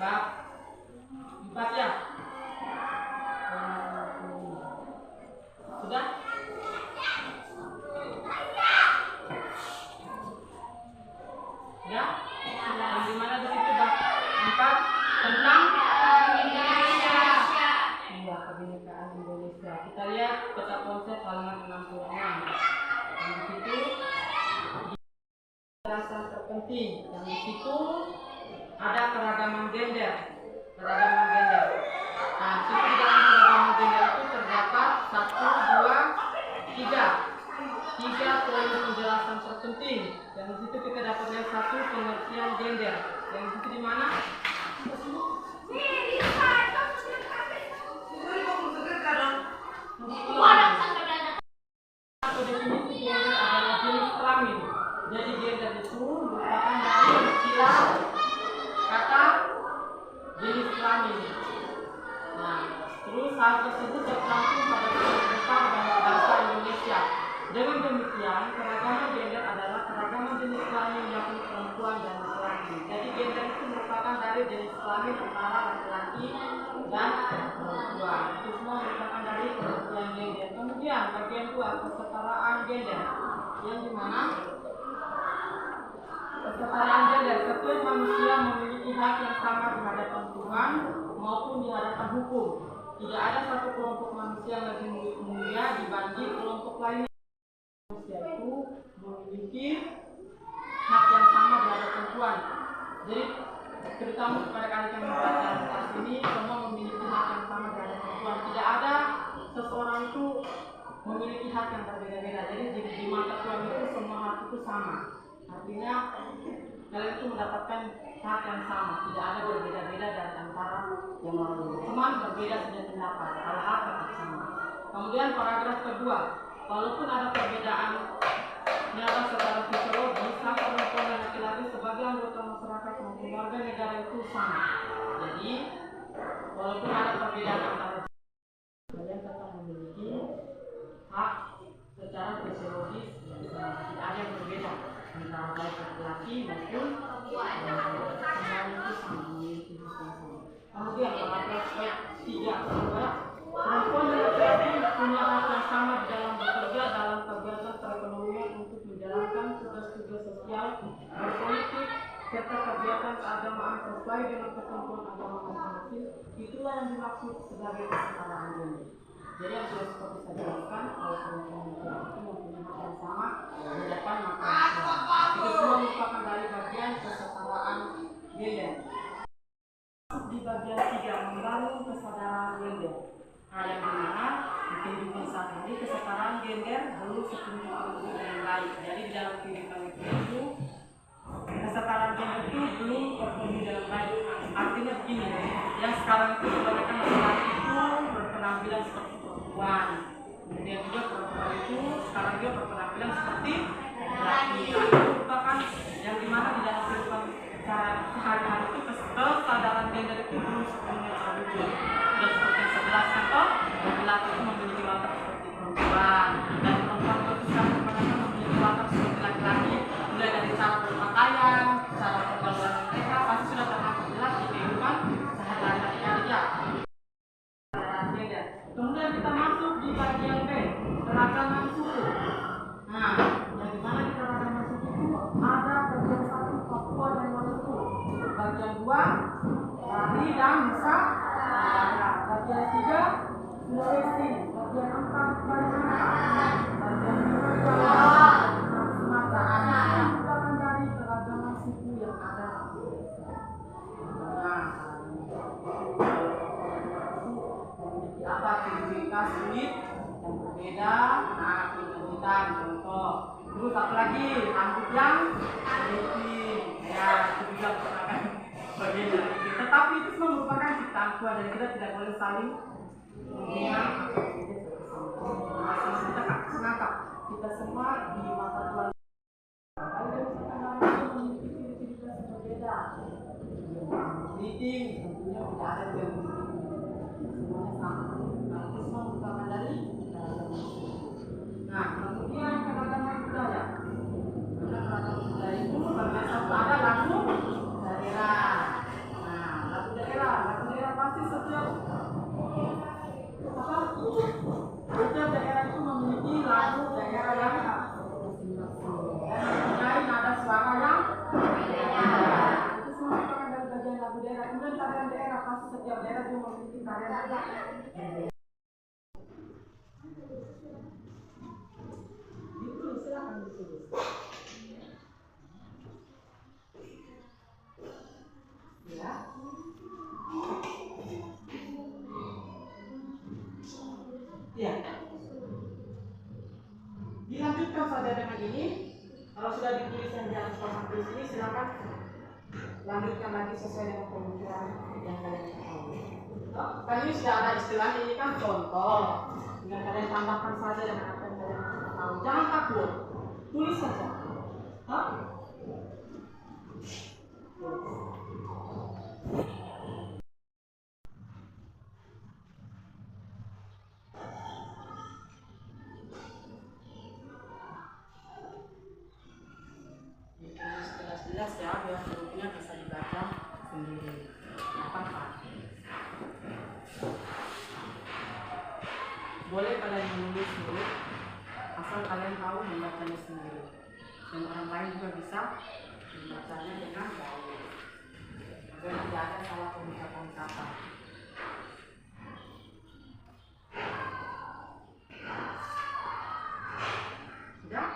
bab 4 ya. Sudah? Ya? Yang dimana di situ bab 4 tentang Indonesia. Iya, kebinekaan Indonesia. Kita lihat peta konsep halaman 66. Yang di situ penjelasan terpenting. Yang di situ ada keragaman gender. Keragaman gender. Nah, di situ di dalam keragaman gender itu terdapat 1, 2, 3. 3 poin penjelasan terpenting. Dan di situ kita dapat lihat 1 pengertian gender. Yang di situ di mana? Atau definisi gender adalah jenis kelamin. Jadi gender itu merupakan dari istilah kata jenis kelamin. Nah, terus hal tersebut tercantum pada Undang-Undang Besar Bahasa Indonesia. Dengan demikian, keragaman gender adalah keragaman jenis kelamin yakni perempuan dan laki-laki. Jadi gender itu merupakan dari jenis kelamin antara laki-laki dan perempuan. Itu semua merupakan dari pengertian gender. Kemudian bagian 2, kesetaraan gender. Yang dimana kesetaraan gender, setiap manusia memiliki hak yang sama di hadapan Tuhan maupun di hadapan hukum. Tidak ada satu kelompok manusia yang lebih mulia dibanding kelompok lainnya. Manusia itu memiliki hak yang sama di hadapan Tuhan. Jadi terutama kepada kalian yang membaca kelas ini, semua memiliki hak yang sama di hadapan Tuhan. Tidak ada seseorang itu memiliki hak yang berbeda-beda. Jadi di mata Tuhan itu semua hak itu sama. Artinya kalian itu mendapatkan hak yang sama. Tidak ada berbeda-beda dari antara yang lain. Cuma berbeda saja pendapat. Kalau hak tetap sama. Kemudian paragraf kedua. Walaupun ada perbedaan nyata secara fisiologis, hak perempuan dan laki-laki sebagai anggota masyarakat maupun warga negara itu sama. Jadi, walaupun ada perbedaan antara kalian tetap memiliki hak secara fisiologis yang sama. Tidak ada yang berbeda antara baik laki-laki maupun semua itu sama memiliki hak yang sama. Kemudian paragraf 3, perempuan dan laki-laki punya hak yang sama di dalam bekerja dalam kegiatan perekonomian untuk menjalankan tugas-tugas sosial, berpolitik, serta kegiatan keagamaan sesuai dengan ketentuan agama masing-masing. Itulah yang dimaksud sebagai kesetaraan gender. Jadi yang sudah seperti saya jelaskan, kalau perempuan dan laki-laki mempunyai hak yang sama di depan mata Tuhan. Itu semua merupakan dari bagian kesetaraan gender. Di bagian 3, membangun kesadaran gender. Nah, yang dimana di kehidupan saat ini kesetaraan gender belum sepenuhnya dengan baik. Jadi di dalam kehidupan itu kesetaraan gender itu belum terpenuhi dengan baik. Artinya begini, yang sekarang itu kebanyakan laki-laki itu berpenampilan seperti perempuan. Kemudian juga perempuan itu sekarang juga berpenampilan seperti laki. Itu merupakan yang dimana di dalam kehidupan sehari-hari itu kesadaran gender itu belum sepenuhnya terwujud. Dan seperti yang saya jelaskan toh, laki-laki itu memiliki watak seperti perempuan dan perempuan itu sekarang kebanyakan memiliki watak seperti laki-laki. Mulai dari cara berpakaian, cara pergaulan mereka pasti sudah terangkat jelas di kehidupan sehari-hari kerja. Kemudian kita masuk di bagian B, keragaman suku. Nah, yang dimana di keragaman suku itu ada bagian 1 Papua dan Maluku, bagian 2 Bali dan Nusa Tenggara, bagian 3 Sulawesi, bagian 4 Kalimantan, bagian 5 Jawa dan Sumatera. Ini merupakan dari keragaman suku yang ada di Indonesia. Nah, memiliki apa aktivitas unik yang berbeda. Nah, identitas contoh. Terus apa lagi? Rambut yang keriting. Ya, itu juga merupakan bagian dari itu. Tetapi itu semua merupakan ciptaan Tuhan dan kita tidak boleh saling menghina atau kita menangkap kita semua di mata Tuhan. Kalian sekarang memiliki ciri-ciri yang berbeda. Keriting tentunya tidak ada yang semuanya sama. Nah, itu semua merupakan dari nah, kemudian keragaman budaya. Karena keragaman budaya itu sebagai satu ada lagu daerah. Nah, lagu kemudian tarian daerah, pasti setiap daerah juga memiliki tarian yang berbeda. Ditulis, silakan ditulis. Ya. Ya. Dilanjutkan saja dengan ini. Kalau sudah ditulis yang di atas pasang tulis ini, silakan lanjutkan lagi sesuai dengan pemikiran yang kalian ketahui. Kan ini sudah ada istilahnya, ini kan contoh. Tinggal kalian tambahkan saja dengan apa yang kalian tahu. Jangan takut, tulis saja. Jelas ya, biar hurufnya bisa dibaca sendiri. Apa-apa. Boleh kalian menulis dulu, asal kalian tahu membacanya sendiri. Dan orang lain juga bisa membacanya dengan baik. Agar tidak ada salah pengucapan kata. Sudah?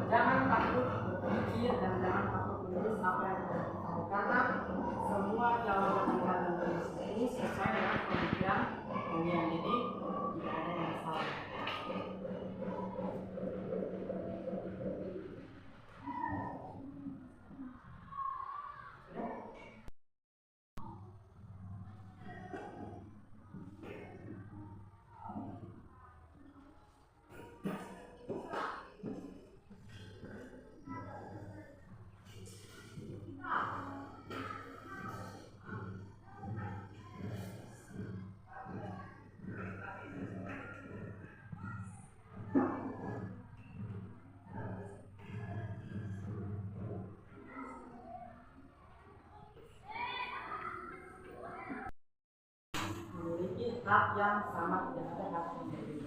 Jangan takut berpikir dan jangan takut menulis apa yang kalian tahu, karena semua jawaban yang kalian tulis ini sesuai dengan pemikiran kalian, jadi tidak ada yang salah. Memiliki hak yang sama, tidak ada hak yang berbeda.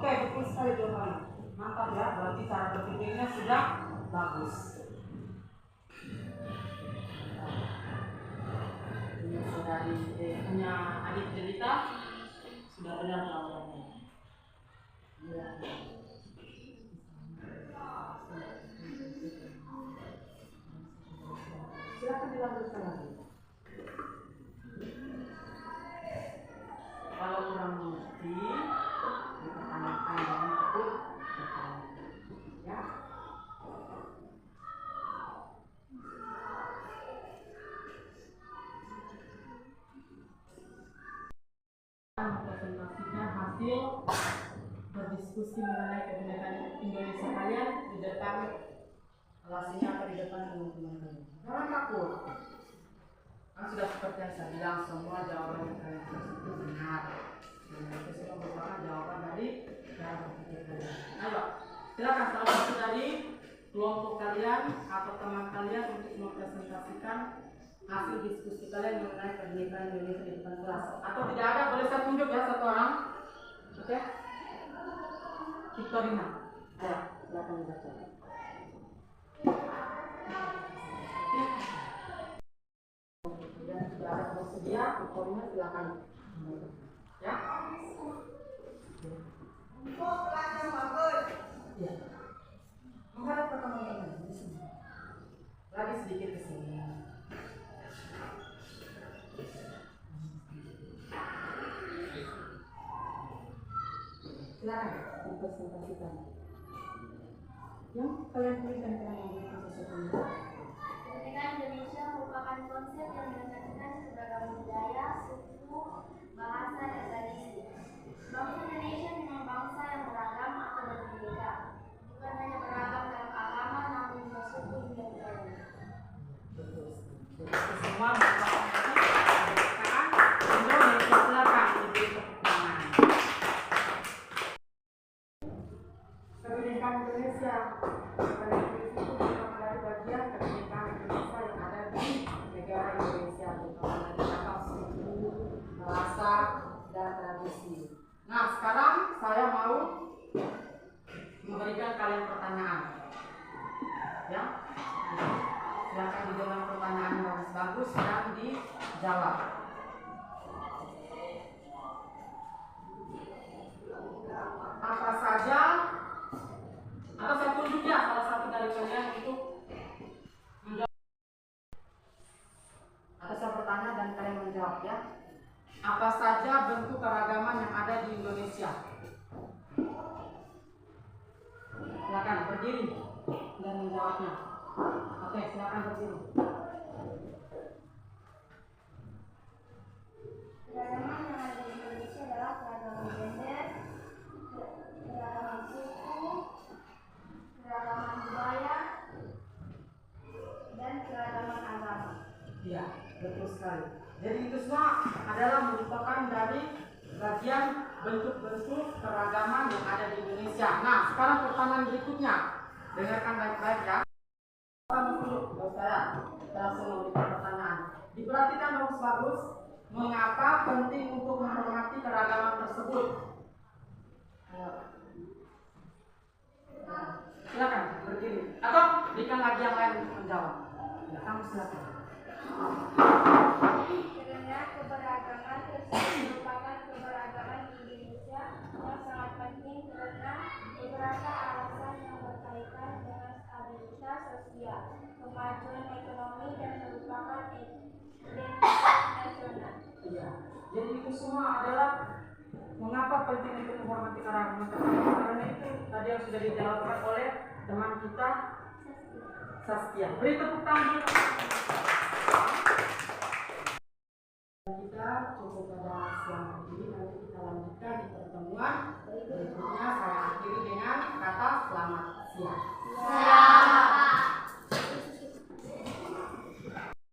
Oke, betul sekali jawabannya. Mantap ya, berarti cara berpikirnya sudah bagus. Ini saudari punya adik cerita sudah benar jawabannya. Ya. Silakan dilanjutkan lagi. Kalau kurang mengerti, dipertanyakan, jangan takut bertanya. Ya. Presentasikan hasil berdiskusi mengenai kebinekaan Indonesia kalian di depan kelasnya atau di depan teman-teman kalian. Jangan takut. Kan sudah seperti yang saya bilang, semua jawaban yang kalian tulis itu benar. Dan itu semua merupakan jawaban dari cara berpikir kalian. Ayo, silakan salah satu dari kelompok kalian atau teman kalian untuk mempresentasikan hasil diskusi kalian mengenai pendidikan Indonesia di depan kelas. Atau tidak ada, boleh saya tunjuk ya satu orang. Oke? Victorina. Ayo, silakan dibaca. Sudah ada bersedia, Victorina silakan. Ya. Untuk kelas yang bagus. Ya. Menghadap ke teman-teman di sini. Lagi sedikit ke sini. Silakan dipresentasikan. Yang kalian tuliskan kalian yang sesuatu. Kemerdekaan Indonesia merupakan konsep yang mendasarkan keberagaman budaya, suku, bahasa, dan tradisi. Bangsa Indonesia memang bangsa yang beragam atau berbeda, bukan hanya beragam dalam agama, namun juga suku hingga budaya. Semua merupakan kemerdekaan Indonesia. Silakan diberi tepuk tangan. Kemerdekaan Indonesia merupakan dari bagian kemerdekaan Indonesia yang ada di negara Indonesia, bukan atas suku, bahasa, dan tradisi. Nah, sekarang saya mau memberikan kalian pertanyaan. Ya, silakan didengar pertanyaan yang bagus dan dijawab. Apa saja? Atau saya tunjuk ya salah satu dari kalian untuk menjawab. Atau saya bertanya dan kalian menjawab ya. Apa saja bentuk keragaman yang ada di Indonesia? Silakan berdiri dan menjawabnya. Oke, silakan berdiri. Keragaman yang ada di Indonesia adalah keragaman gender, keragaman suku, keragaman budaya, dan keragaman agama. Iya, betul sekali. Jadi itu semua adalah merupakan dari bagian bentuk-bentuk keragaman yang ada di Indonesia. Nah, sekarang pertanyaan berikutnya. Dengarkan baik-baik ya. Saya langsung memberikan pertanyaan. Diperhatikan bagus-bagus. Mengapa penting untuk menghormati keragaman tersebut? Silakan berdiri. Atau berikan lagi yang lain untuk menjawab. Ya, kamu silakan. Karena keberagaman tersebut merupakan keberagaman di Indonesia yang sangat penting karena beberapa alasan yang berkaitan dengan stabilitas sosial, kemajuan ekonomi, dan merupakan identitas nasional. Iya. Jadi itu semua adalah mengapa penting untuk menghormati keragaman tersebut. Karena itu tadi yang sudah dijawabkan oleh teman kita Saskia. Beri tepuk tangan. Kita cukup pada siang hari ini, nanti kita lanjutkan di pertemuan berikutnya. Saya akhiri dengan kata selamat siang.